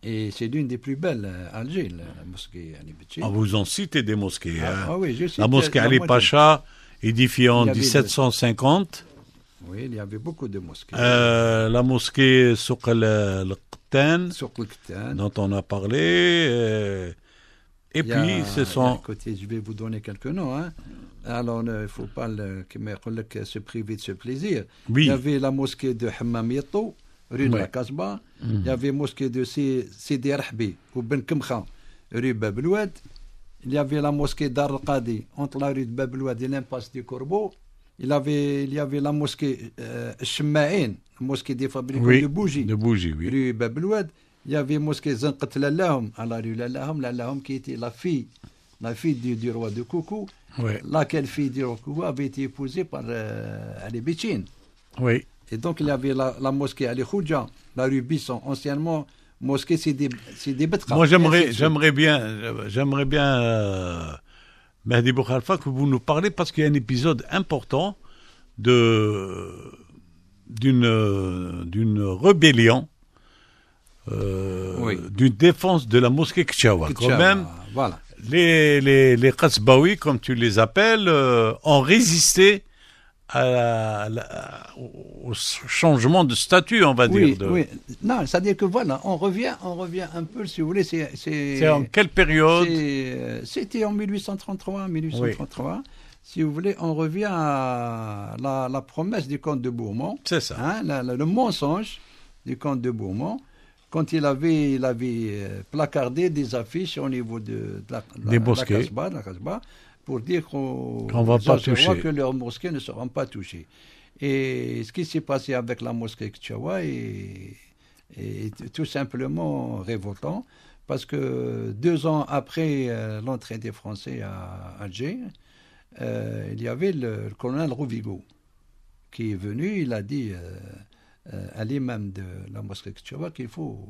Et c'est l'une des plus belles à Alger, la mosquée Ali Bitchin.
Ah, vous en citez des mosquées. Hein.
Oui, je cite
La mosquée Ali
moitié.
Pacha, édifiée en
Il y avait
1750.
Oui, il y avait beaucoup de mosquées.
La mosquée Souk al-Qtan,
Sur le Qtan.
dont on a parlé. Et puis, ce sont...
Écoutez, je vais vous donner quelques noms. Hein. Alors, il ne faut pas se priver de ce plaisir.
Oui.
Il y avait la mosquée de Hammam Yatou, rue de la Casbah. Il y avait la mosquée de Sidi Rahbi, ou Ben Kemkha, rue Bab el-Oued. Il y avait la mosquée d'Ar al-Qadi, entre la rue de Bab el-Oued et l'impasse du Corbeau. Il y avait la mosquée Shemmaïn, la mosquée des fabricants de bougies,
oui.
Rue Bab el-Oued. Il y avait la mosquée Zanqat Lallahum, à la rue Lallahum, qui était la fille du roi de Koukou, laquelle fille du roi de Koukou avait été épousée par Ali Béchine.
Oui.
Et donc il y avait la mosquée Ali Khouja, la rue Bisson, anciennement mosquée Sidi Betra.
Moi j'aimerais bien Mehdi Boukhalifa, que vous nous parlez, parce qu'il y a un épisode important d'une rébellion, d'une défense de la mosquée Kchawa. Quand même,
voilà.
les Kasbaouis, comme tu les appelles, ont résisté au changement de statut, on va dire.
Oui. Non, c'est-à-dire que voilà, on revient un peu, si vous voulez.
C'est en quelle période?
C'était en 1833. Oui. Si vous voulez, on revient à la promesse du comte de Bourmont.
C'est ça.
Hein, le mensonge du comte de Bourmont, quand il avait placardé des affiches au niveau de la Casbah, pour dire qu'on
va pas toucher,
que leurs mosquées ne seront pas touchées. Et ce qui s'est passé avec la mosquée Kchawa est tout simplement révoltant, parce que 2 ans après l'entrée des Français à Alger, il y avait le colonel Rovigo qui est venu. Il a dit à l'imam de la mosquée Kchawa qu'il faut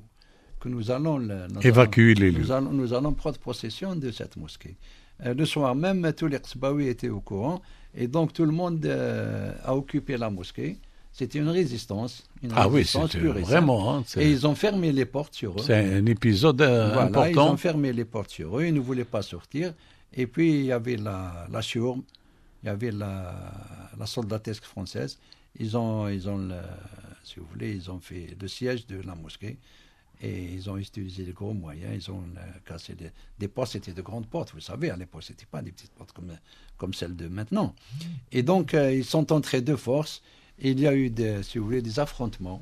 que nous allons
évacuer les lieux.
Nous allons prendre possession de cette mosquée. Le soir même, tous les Kasbaouis étaient au courant, et donc tout le monde a occupé la mosquée. C'était une résistance
c'était vraiment. Hein,
et ils ont fermé les portes sur eux.
C'est un épisode important.
Ils ont fermé les portes sur eux, ils ne voulaient pas sortir. Et puis il y avait la chiourme, il y avait la soldatesque française. Ils ont si vous voulez, ils ont fait le siège de la mosquée. Et ils ont utilisé de gros moyens, ils ont cassé des portes, c'était de grandes portes, vous savez, à l'époque, ce n'était pas des petites portes comme celles de maintenant. Et donc, ils sont entrés de force, et il y a eu, si vous voulez, des affrontements.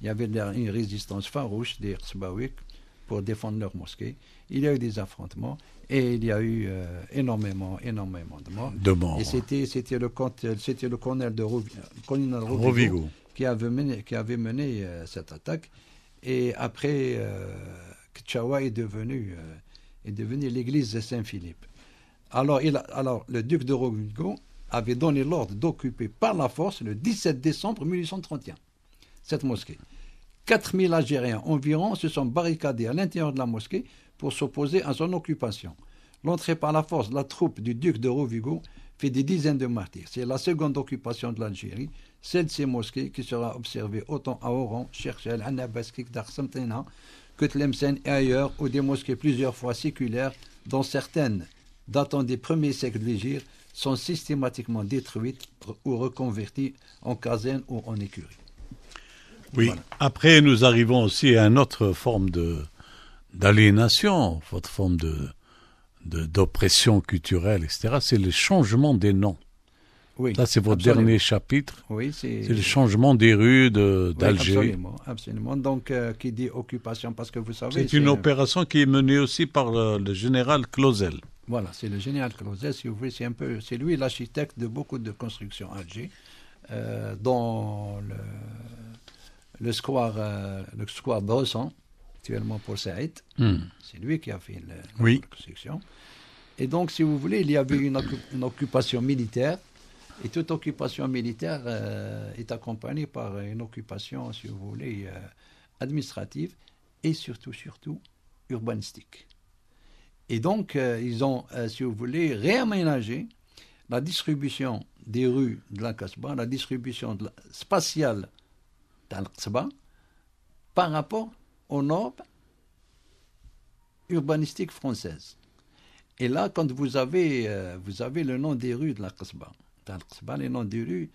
Il y avait une résistance farouche des Kasbaouis pour défendre leur mosquée. Il y a eu des affrontements, et il y a eu énormément de morts. Et c'était le colonel Rovigo qui avait mené cette attaque. Et après, Kchawa est devenu l'église de Saint-Philippe. Alors, le duc de Rovigo avait donné l'ordre d'occuper par la force le 17 décembre 1831 cette mosquée. 4000 Algériens environ se sont barricadés à l'intérieur de la mosquée pour s'opposer à son occupation. L'entrée par la force de la troupe du duc de Rovigo fait des dizaines de martyrs. C'est la seconde occupation de l'Algérie, celle de ces mosquées qui sera observée autant à Oran, Cherchel, Annabaskik, Darsamtina, que Tlemcen et ailleurs, où des mosquées plusieurs fois séculaires, dont certaines datant des premiers siècles de l'Égypte, sont systématiquement détruites ou reconverties en casernes ou en écuries.
Oui, voilà. Après nous arrivons aussi à une autre forme d'aliénation, votre forme d'oppression culturelle, etc. C'est le changement des noms.
Oui,
ça, c'est votre dernier chapitre.
Oui,
c'est le changement des rues d'Alger.
Oui, absolument. Donc, qui dit occupation, parce que vous savez...
C'est une opération qui est menée aussi par le général Clausel.
Voilà, c'est le général Clausel, si vous voulez, c'est lui l'architecte de beaucoup de constructions à Alger, dont le square Bresson, actuellement pour Saïd. C'est lui qui a fait la construction. Et donc, si vous voulez, il y avait une occupation militaire. Et toute occupation militaire est accompagnée par une occupation, si vous voulez, administrative et surtout urbanistique. Et donc, ils ont, si vous voulez, réaménagé la distribution des rues de la Casbah, la distribution spatiale de la Casbah, par rapport aux normes urbanistiques françaises. Et là, quand vous avez le nom des rues de la Casbah, les noms des rues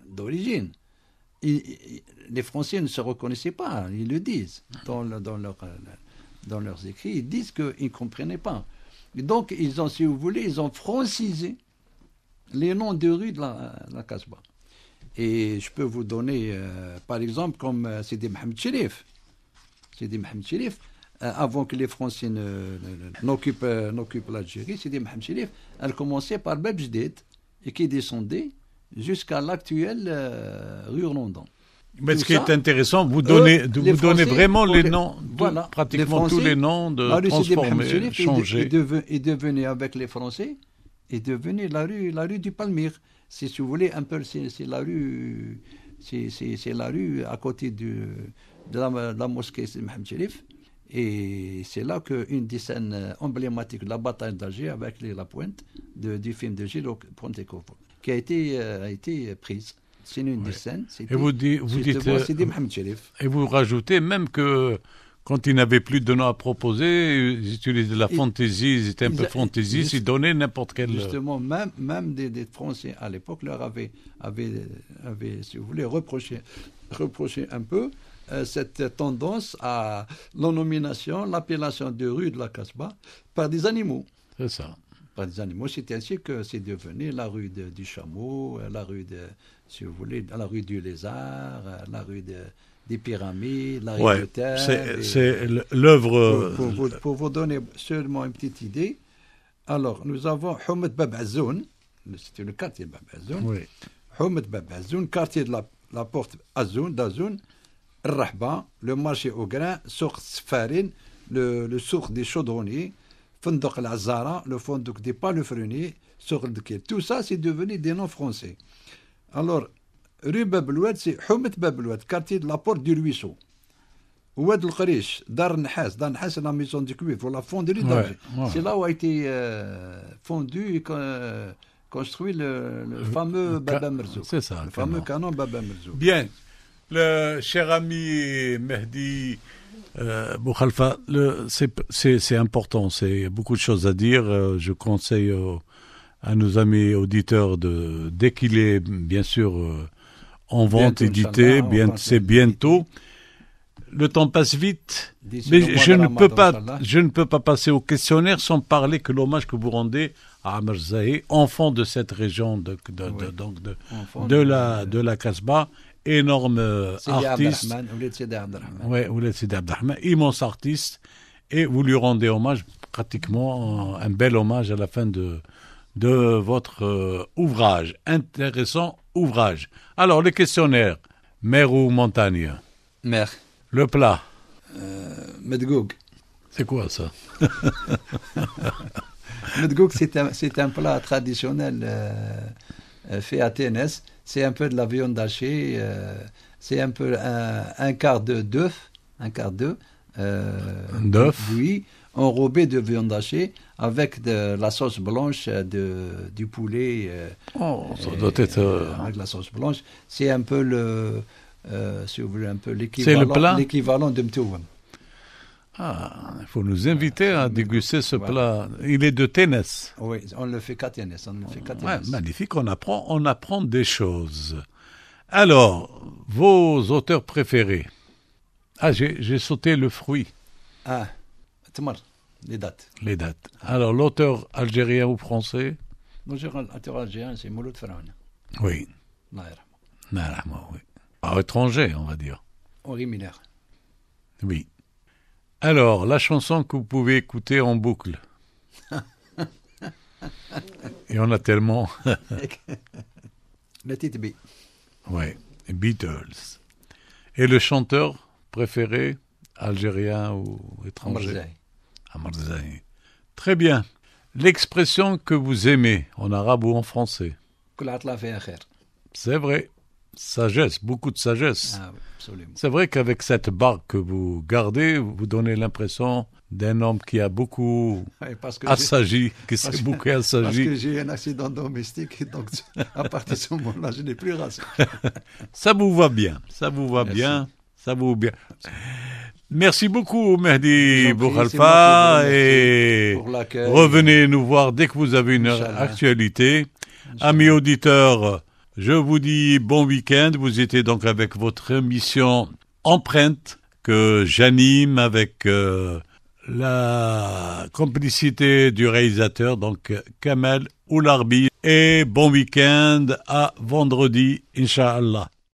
d'origine. Les Français ne se reconnaissaient pas, ils le disent dans dans leurs écrits, ils disent qu'ils ne comprenaient pas. Et donc, ils ont, si vous voulez, ils ont francisé les noms de rues de la Casbah. Et je peux vous donner, par exemple, comme Sidi Mohamed Chérif. Sidi Mohamed Chérif, avant que les Français n'occupent l'Algérie, Sidi Mohamed Chérif, elle commençait par Bab Jdid et qui descendait jusqu'à l'actuelle rue London.
Mais ce qui est intéressant, vous donnez vraiment les noms,
voilà,
pratiquement
Français,
tous les noms transformés, changés.
Et devenait avec les Français, et devenait la rue du Palmyre. Si vous voulez, un peu, c'est la rue à côté de la mosquée de Mohamed Chérif. Et c'est là qu'une des scènes emblématiques de la bataille d'Alger avec la pointe du film de Gilles Pontecorvo, qui a été prise. C'est une des scènes.
Et vous dites, et vous rajoutez même que quand ils n'avaient plus de nom à proposer, ils utilisaient de la fantaisie, ils étaient un peu fantaisistes, ils donnaient n'importe quel...
Justement, même des Français à l'époque leur avaient, si vous voulez, reproché un peu cette tendance à l'ennomination, l'appellation de rue de la Casbah par des animaux.
C'est ça.
Par des animaux, c'est ainsi que c'est devenu la rue du chameau, la rue si vous voulez, la rue du lézard, la rue des pyramides, la rue de terre.
C'est l'œuvre...
Pour vous donner seulement une petite idée, alors nous avons Houmet Bab Azoun, c'était le quartier de Bab Azoun.
Oui.
Houmet Bab Azoun, quartier de la porte d'Azoun, Rahba, le marché au grain, Souk Sfarine, le souk des chaudronniers, Fondouk al-Azara, le fondouk des palefreniers, Souk Dkir. Tout ça, c'est devenu des noms français. Alors, rue Bab-el-Oued, c'est Houmet Bab-el-Oued, quartier de la porte du ruisseau. Oued el-Kharish, Dar Nahas, c'est la maison du cuivre, la fonderie d'Alger. Ouais. C'est là où a été fondu et construit le fameux Baba Merzouk.
C'est ça.
Le fameux canon Baba Merzouk.
Bien. Le cher ami Mehdi Boukhalifa, c'est important, c'est beaucoup de choses à dire. Je conseille à nos amis auditeurs dès qu'il est bien sûr en vente, édité, c'est bientôt. Le temps passe vite, mais je ne peux pas passer au questionnaire sans parler que l'hommage que vous rendez à Amr Zahi, enfant de cette région de la Casbah. Énorme artiste, Ouled Sidi Abdelrahman, immense artiste, et vous lui rendez hommage, pratiquement un bel hommage à la fin de votre ouvrage, intéressant ouvrage. Alors, le questionnaire, mer ou montagne?
Mer.
Le plat?
Medgoug.
C'est quoi ça?
Medgoug, c'est un plat traditionnel fait à Ténès. C'est un peu de la viande hachée, c'est un peu un quart d'œuf, oui, enrobé de viande hachée avec de la sauce blanche du poulet.
Ça doit être
avec la sauce blanche. C'est un peu si vous voulez, un peu l'équivalent de mtouam.
Ah, il faut nous inviter à déguster ce plat. Il est de Ténès.
Oui, on le fait qu'à Ténès.
Ouais, magnifique, on apprend des choses. Alors, vos auteurs préférés? Ah, j'ai sauté le fruit.
Ah, les dates.
Les dates. Alors, l'auteur algérien ou français?
L'auteur algérien, c'est Mouloud Faraouna.
Oui. Oui. À étranger, on va dire.
Henri Miller.
Oui. Alors, la chanson que vous pouvez écouter en boucle. Et on a tellement...
Le titre B.
Oui, Beatles. Et le chanteur préféré, algérien ou étranger? Amr Zahi. Très bien. L'expression que vous aimez, en arabe ou en français? C'est vrai. Sagesse, beaucoup de sagesse.
Ah, oui, absolument.
C'est vrai qu'avec cette barbe que vous gardez, vous donnez l'impression d'un homme qui a beaucoup assagi, Parce que
j'ai un accident domestique, et donc à partir de ce moment-là, je n'ai plus race.
Ça vous va bien, Merci beaucoup, Mehdi Boukhalifa, et revenez nous voir dès que vous avez une actualité. Amis auditeurs, je vous dis bon week-end. Vous étiez donc avec votre émission Empreinte que j'anime avec la complicité du réalisateur, donc Kamel Oularbi. Et bon week-end à vendredi, Inch'Allah.